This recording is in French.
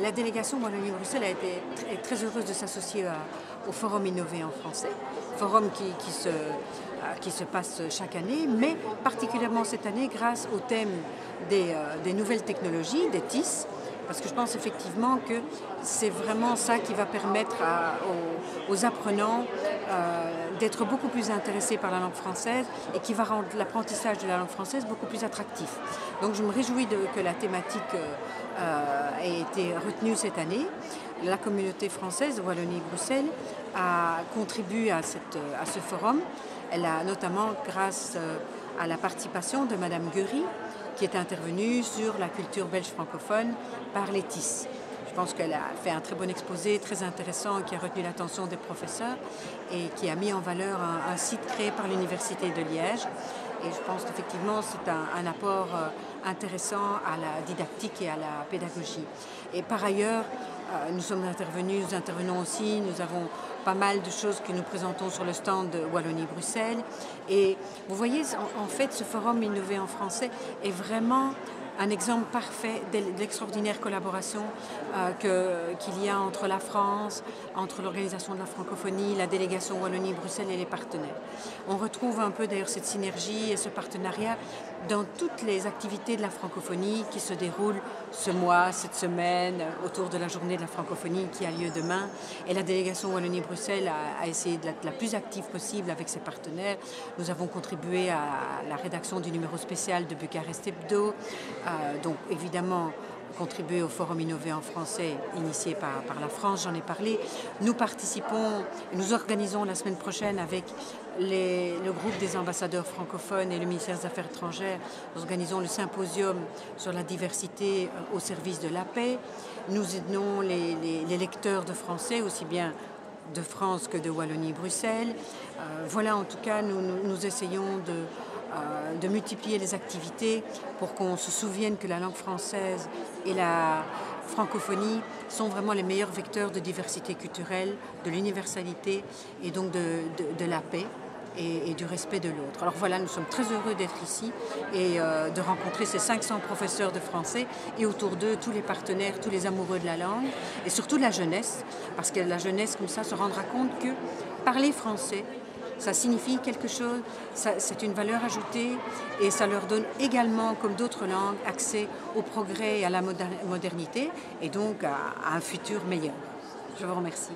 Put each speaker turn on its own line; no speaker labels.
la délégation Wallonie-Bruxelles est très heureuse de s'associer au Forum Innover en français, forum qui se passe chaque année, mais particulièrement cette année grâce au thème des nouvelles technologies, des TIS, parce que je pense effectivement que c'est vraiment ça qui va permettre aux apprenants d'être beaucoup plus intéressés par la langue française et qui va rendre l'apprentissage de la langue française beaucoup plus attractif. Donc je me réjouis que la thématique ait été retenue cette année. La communauté française de Wallonie-Bruxelles a contribué à ce forum. Elle a notamment grâce à la participation de Madame Guéry, qui est intervenue sur la culture belge francophone par les TIS. Je pense qu'elle a fait un très bon exposé, très intéressant, qui a retenu l'attention des professeurs et qui a mis en valeur un site créé par l'Université de Liège. Et je pense qu'effectivement, c'est un apport intéressant à la didactique et à la pédagogie. Et par ailleurs, nous intervenons aussi, nous avons pas mal de choses que nous présentons sur le stand de Wallonie-Bruxelles. Et vous voyez, en fait, ce forum Innover en français est vraiment un exemple parfait de l'extraordinaire collaboration qu'il y a entre la France, entre l'Organisation de la francophonie, la délégation Wallonie-Bruxelles et les partenaires. On retrouve un peu d'ailleurs cette synergie et ce partenariat dans toutes les activités de la francophonie qui se déroulent ce mois, cette semaine, autour de la journée de la francophonie qui a lieu demain. Et la délégation Wallonie-Bruxelles a essayé d'être la plus active possible avec ses partenaires. Nous avons contribué à la rédaction du numéro spécial de Bucarest Hebdo. Donc évidemment contribuer au Forum Innover en français initié par la France, j'en ai parlé. Nous participons, nous organisons la semaine prochaine avec le groupe des ambassadeurs francophones et le ministère des Affaires étrangères, nous organisons le symposium sur la diversité au service de la paix. Nous aidons les lecteurs de français, aussi bien de France que de Wallonie-Bruxelles. Voilà, en tout cas, nous essayons de multiplier les activités pour qu'on se souvienne que la langue française et la francophonie sont vraiment les meilleurs vecteurs de diversité culturelle, de l'universalité et donc de la paix et du respect de l'autre. Alors voilà, nous sommes très heureux d'être ici et de rencontrer ces 500 professeurs de français et autour d'eux tous les partenaires, tous les amoureux de la langue et surtout la jeunesse, parce que la jeunesse comme ça se rendra compte que parler français, ça signifie quelque chose, c'est une valeur ajoutée et ça leur donne également, comme d'autres langues, accès au progrès et à la modernité et donc à un futur meilleur. Je vous remercie.